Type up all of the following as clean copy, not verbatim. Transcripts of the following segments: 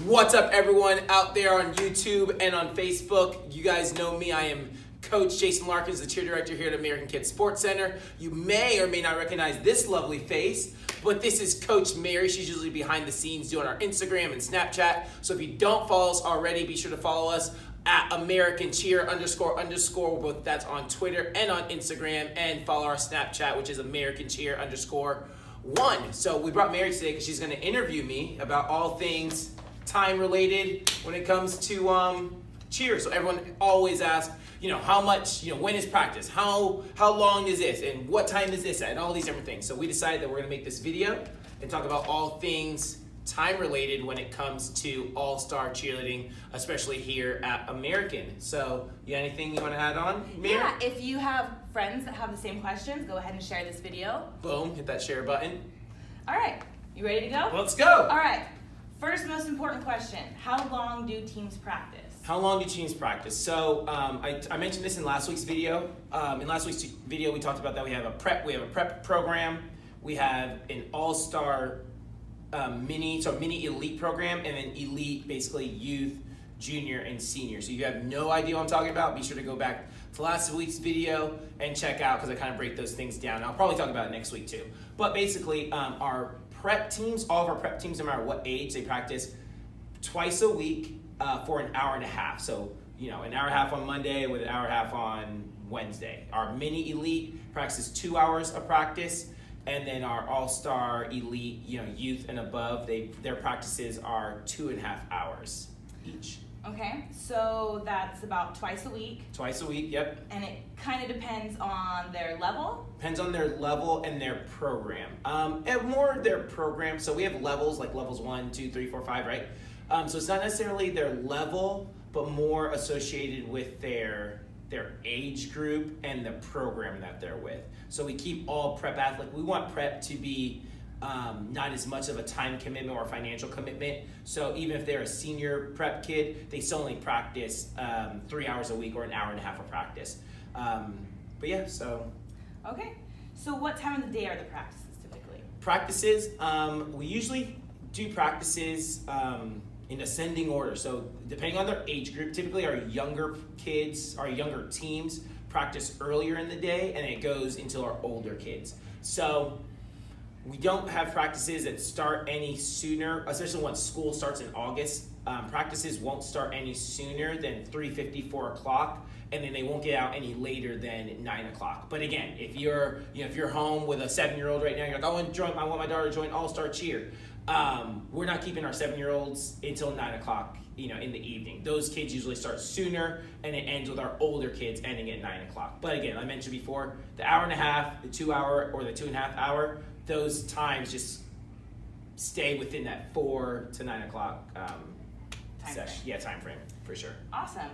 What's up, everyone out there on YouTube and on Facebook? You guys know me. I am Coach Jason Larkins, the cheer director here at American Kids Sports Center. You may or may not recognize this lovely face, but this is Coach Mary. She's usually behind the scenes doing our Instagram and Snapchat. So if you don't follow us already, be sure to follow us at American Cheer __. Both that's on Twitter and on Instagram, and follow our Snapchat, which is American Cheer _1. So we brought Mary today because she's going to interview me about all things time related when it comes to cheer. So everyone always asks, how much, when is practice? How long is this? And what time is this at? And all these different things. So we decided that we're going to make this video and talk about all things time related when it comes to all-star cheerleading, especially here at American. So, anything you want to add on, Mary? Yeah, if you have friends that have the same questions, go ahead and share this video. Boom, hit that share button. All right, you ready to go? Let's go. All right, first most important question, how long do teams practice? How long do teams practice? So I mentioned this in last week's video. In last week's video, we talked about that we have a prep program, we have an all-star mini elite program, and then elite, basically youth, junior, and senior. So if you have no idea what I'm talking about, be sure to go back to last week's video and check out, because I kind of break those things down. And I'll probably talk about it next week too. But basically, our prep teams, all of our prep teams, no matter what age, they practice twice a week for an hour and a half. So, an hour and a half on Monday with an hour and a half on Wednesday. Our mini elite practices 2 hours of practice. And then our all-star elite, youth and above, their practices are 2.5 hours each. Okay, so that's about twice a week. Twice a week, yep. And it kind of depends on their level? Depends on their level and their program. And more their program. So we have levels, like levels 1, 2, 3, 4, 5, right? So it's not necessarily their level, but more associated with their age group and the program that they're with. So we keep all prep athletes. We want prep to be not as much of a time commitment or financial commitment. So even if they're a senior prep kid, they still only practice 3 hours a week or an hour and a half of practice. But yeah, so. Okay, so what time of the day are the practices typically? Practices, we usually do practices in ascending order. So depending on their age group, typically our younger kids, our younger teams practice earlier in the day, and it goes until our older kids. So we don't have practices that start any sooner, especially once school starts in August. Practices won't start any sooner than 3:50, 4 o'clock, and then they won't get out any later than 9 o'clock. But again, if you're home with a 7-year-old right now, you're like, I want my daughter to join All-Star Cheer. We're not keeping our 7-year-olds until 9 o'clock, in the evening. Those kids usually start sooner, and it ends with our older kids ending at 9 o'clock. But again, I mentioned before, the hour and a half, the 2 hour, or the 2.5 hour, those times just stay within that 4 to 9 o'clock session. Yeah, time frame, for sure. Awesome.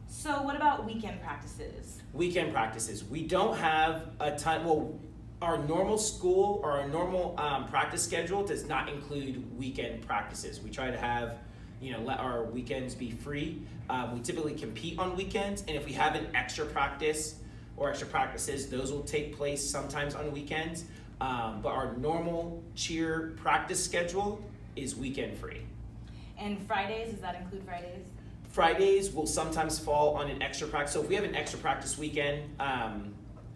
So what about weekend practices? Weekend practices. We don't have a ton, our normal school or our normal practice schedule does not include weekend practices. We try to have, let our weekends be free. We typically compete on weekends, and if we have an extra practice or extra practices, those will take place sometimes on weekends. But our normal cheer practice schedule is weekend free. And Fridays, does that include Fridays? Fridays will sometimes fall on an extra practice. So if we have an extra practice weekend,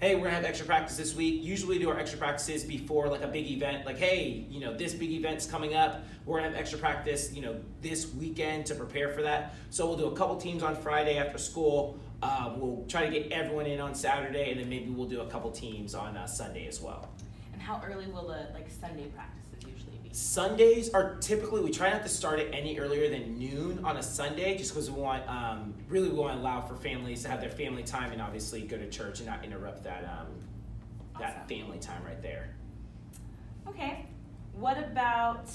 hey, we're gonna have extra practice this week. Usually do our extra practices before like a big event, like, hey, this big event's coming up. We're gonna have extra practice, this weekend to prepare for that. So we'll do a couple teams on Friday after school. We'll try to get everyone in on Saturday, and then maybe we'll do a couple teams on Sunday as well. And how early will the Sunday practices usually be? Sundays are typically, we try not to start it any earlier than noon on a Sunday, just because we want to allow for families to have their family time and obviously go to church and not interrupt that that family time right there. Okay. What about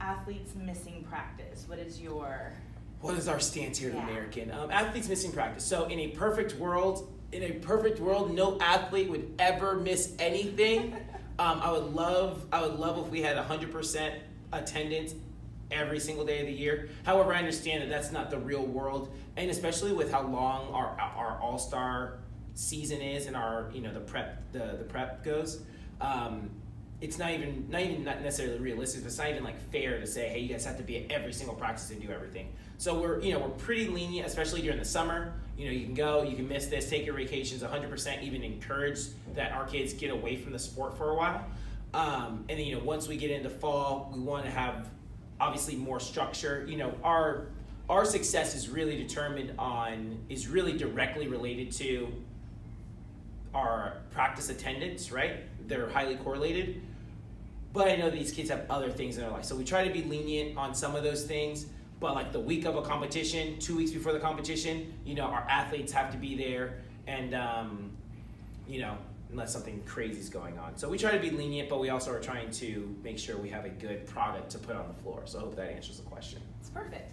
athletes missing practice? What is our stance here at Yeah. American? Athletes missing practice. So in a perfect world, no athlete would ever miss anything. I would love if we had 100% attendance every single day of the year. However, I understand that that's not the real world, and especially with how long our all-star season is and our the prep goes. it's not not necessarily realistic, but it's not even like fair to say, hey, you guys have to be at every single practice and do everything. So we're pretty lenient, especially during the summer. You can go, you can miss this, take your vacations 100%, even encourage that our kids get away from the sport for a while. And then, once we get into fall, we want to have obviously more structure. Our success is really directly related to our practice attendance, right? They're highly correlated. But I know these kids have other things in their life. So we try to be lenient on some of those things. But like the week of a competition, 2 weeks before the competition, our athletes have to be there, and unless something crazy is going on. So we try to be lenient, but we also are trying to make sure we have a good product to put on the floor. So I hope that answers the question. It's perfect.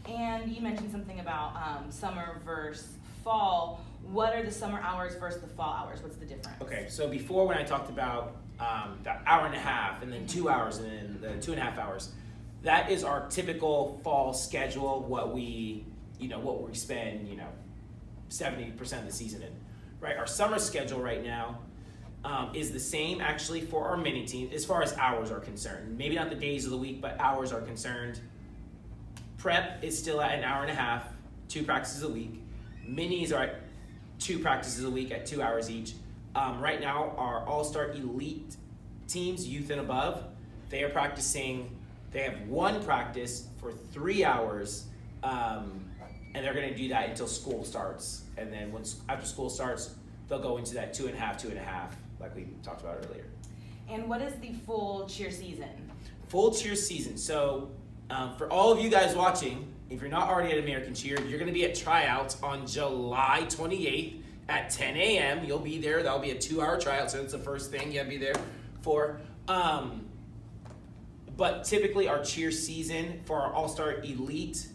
And you mentioned something about summer versus fall. What are the summer hours versus the fall hours? What's the difference? Okay, so before when I talked about the hour and a half, and then 2 hours, and then the 2.5 hours, that is our typical fall schedule. What we spend 70% of the season in, right? Our summer schedule right now is the same actually for our mini team as far as hours are concerned. Maybe not the days of the week, but hours are concerned. Prep is still at an hour and a half, 2 practices a week. Minis are at 2 practices a week at 2 hours each. Right now, our all-star elite teams, youth and above, they are practicing. They have 1 practice for 3 hours, and they're going to do that until school starts. And then after school starts, they'll go into that 2.5, like we talked about earlier. And what is the full cheer season? Full cheer season. So for all of you guys watching, if you're not already at American Cheer, you're going to be at tryouts on July 28th at 10 a.m. You'll be there. That'll be a 2-hour tryout, so it's the first thing you have to be there for. But typically our cheer season for our All-Star Elite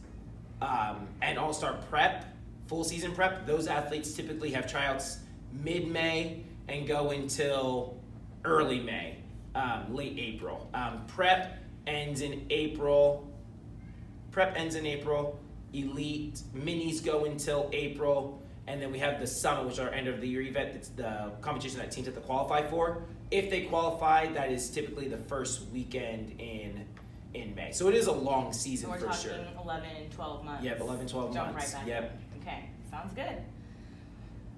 and All-Star Prep, full season prep, those athletes typically have tryouts mid-May and go until early May, late April. Prep ends in April. Elite minis go until April. And then we have the summit, which is our end of the year event. It's the competition that teams have to qualify for. If they qualify, that is typically the first weekend in May. So it is a long season for sure. We're talking 11, 12 months. Yep, 11, 12 Jump months. Right back. Yep. Okay, sounds good.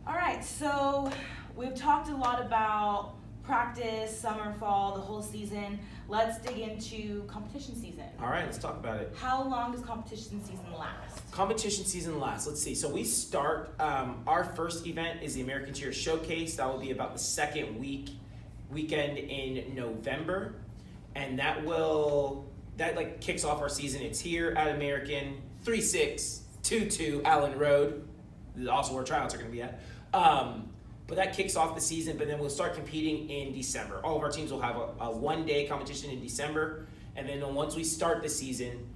All right, so we've talked a lot about practice, summer, fall, the whole season. Let's dig into competition season. All right, let's talk about it. How long does competition season last? Competition season lasts. Let's see. So we start. Our first event is the American Cheer Showcase. That will be about the second weekend in November, and that kicks off our season. It's here at American 3622 Allen Road. This is also where tryouts are going to be at. But that kicks off the season. But then we'll start competing in December. All of our teams will have a one-day competition in December, and then once we start the season.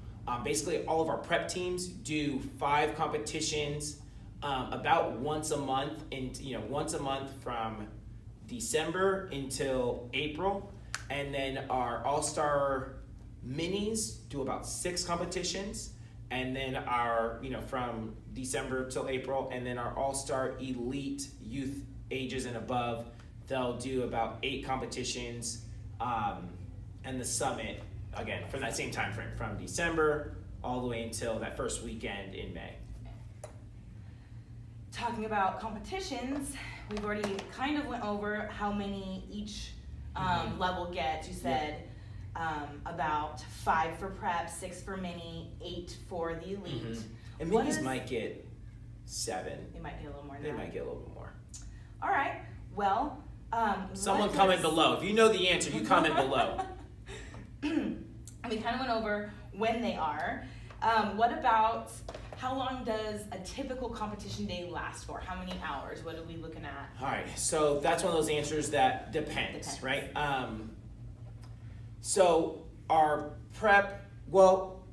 Basically, all of our prep teams do 5 competitions about once a month, once a month from December until April. And then our All-Star Minis do about 6 competitions. And then our, from December till April. And then our All-Star Elite youth ages and above, they'll do about 8 competitions. And the summit, again, for that same time frame, from December all the way until that first weekend in May. Talking about competitions, we've already kind of went over how many each level gets. You said about 5 for prep, 6 for mini, 8 for the elite. Mm-hmm. And minis might get 7. They might get a little more than They that. might get a little bit more. All right, well. Someone comment below. If you know the answer, you comment below. And we kind of went over when they are. What about how long does a typical competition day last for? How many hours? What are we looking at? All right, so that's one of those answers that depends. Right? So our prep, well,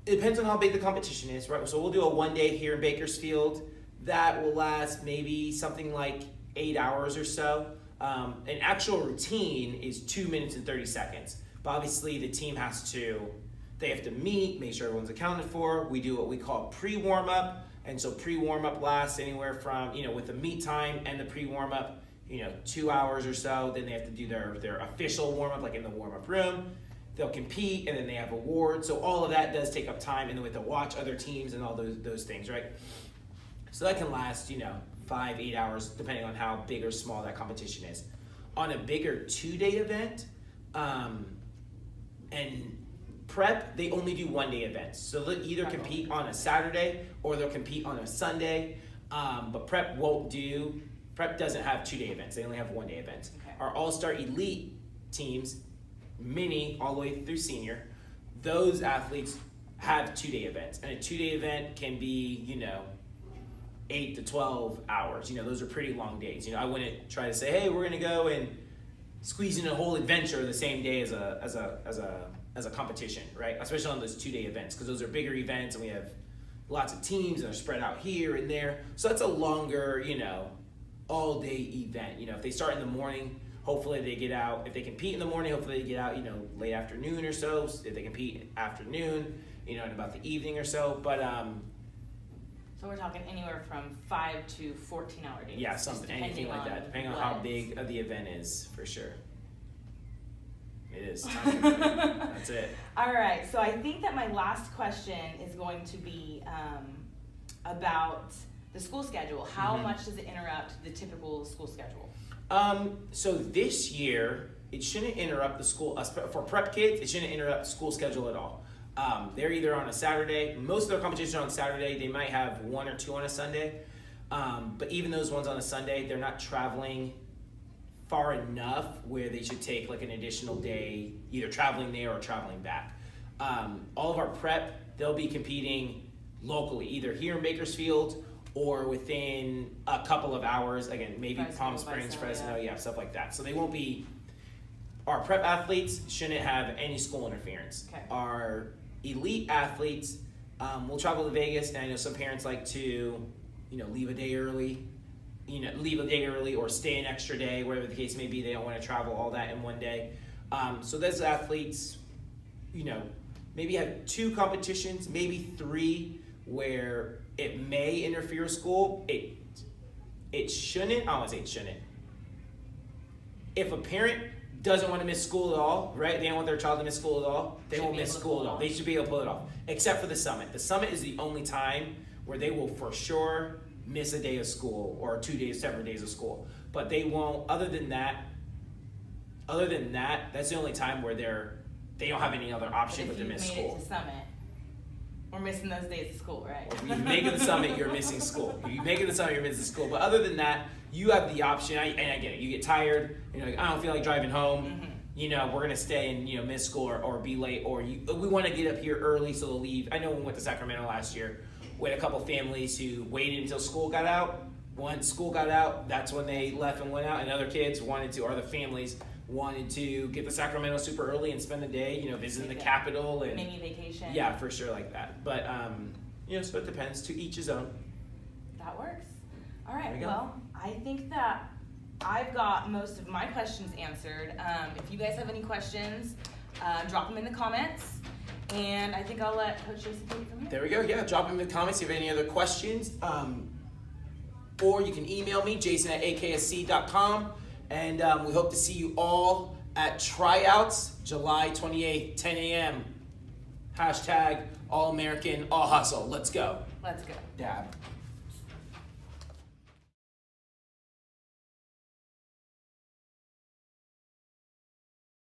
it depends on how big the competition is, right? So we'll do a one-day here in Bakersfield. That will last maybe something like 8 hours or so. An actual routine is 2 minutes and 30 seconds. But obviously the team they have to meet, make sure everyone's accounted for. We do what we call pre-warm-up. And so pre-warm-up lasts anywhere from, with the meet time and the pre-warm-up, 2 hours or so. Then they have to do their official warm-up, like in the warm-up room. They'll compete, and then they have awards. So all of that does take up time, and then we have to watch other teams and all those things, right? So that can last, 5-8 hours, depending on how big or small that competition is. On a bigger 2-day event, and prep, they only do 1-day events. So they'll either compete on a Saturday or they'll compete on a Sunday. But prep doesn't have 2-day events. They only have 1-day events. Okay. Our all-star elite teams, mini all the way through senior, those athletes have 2-day events. And a 2-day event can be, 8 to 12 hours. Those are pretty long days. I wouldn't try to say, hey, we're gonna go and squeeze in a whole adventure the same day as a competition, right? Especially on those 2-day events, because those are bigger events and we have lots of teams and they're spread out here and there. So that's a longer, all day event. If they start in the morning, hopefully they get out. If they compete in the morning, hopefully they get out, late afternoon or so. If they compete afternoon, in about the evening or so. But so we're talking anywhere from 5 to 14-hour days. yeah, anything like that, depending on how big the event is, for sure. It is. That's it. All right, so I think that my last question is going to be about the school schedule. How much does it interrupt the typical school schedule? So this year, it shouldn't interrupt the school, for prep kids, it shouldn't interrupt the school schedule at all. They're either on a Saturday, most of their competitions are on Saturday, they might have 1 or 2 on a Sunday, but even those ones on a Sunday, they're not traveling far enough where they should take like an additional day, either traveling there or traveling back. All of our prep, they'll be competing locally, either here in Bakersfield or within a couple of hours, again, maybe Palm Springs, Fresno, stuff like that. So they won't be, our prep athletes shouldn't have any school interference. Okay. Our elite athletes will travel to Vegas, and I know some parents like to, leave a day early, or stay an extra day, whatever the case may be. They don't want to travel all that in one day. So those athletes, maybe have 2 competitions, maybe 3, where it may interfere with school. It shouldn't. I don't want to say it shouldn't. If a parent doesn't want to miss school at all, right? They don't want their child to miss school at all. They won't miss school at all. They should be able to pull it off, except for the summit. The summit is the only time where they will for sure miss a day of school or 2 days, separate days of school. But they won't. Other than that, that's the only time where they don't have any other option but to miss school. If you made it to summit, we're missing those days of school, right? If you make it to the summit, you're missing school. If you make it to the summit, you're missing school. But other than that, you have the option. And I get it. You get tired. You're like, I don't feel like driving home. We're gonna stay and miss school or be late. Or we want to get up here early, so they'll leave. I know when we went to Sacramento last year, we had a couple families who waited until school got out. Once school got out, that's when they left and went out. And other kids wanted to, or the families wanted to get to Sacramento super early and spend the day, visiting the Capitol and mini vacation. Yeah, for sure, like that. But so it depends. To each his own. That works. All right. Well, I think that I've got most of my questions answered. If you guys have any questions, drop them in the comments. And I think I'll let Coach Jason take it from here. There we go. Yeah, drop them in the comments if you have any other questions. Or you can email me, jason@aksc.com. And we hope to see you all at tryouts, July 28th, 10 a.m. #All-American, all hustle. Let's go. Let's go. Dab.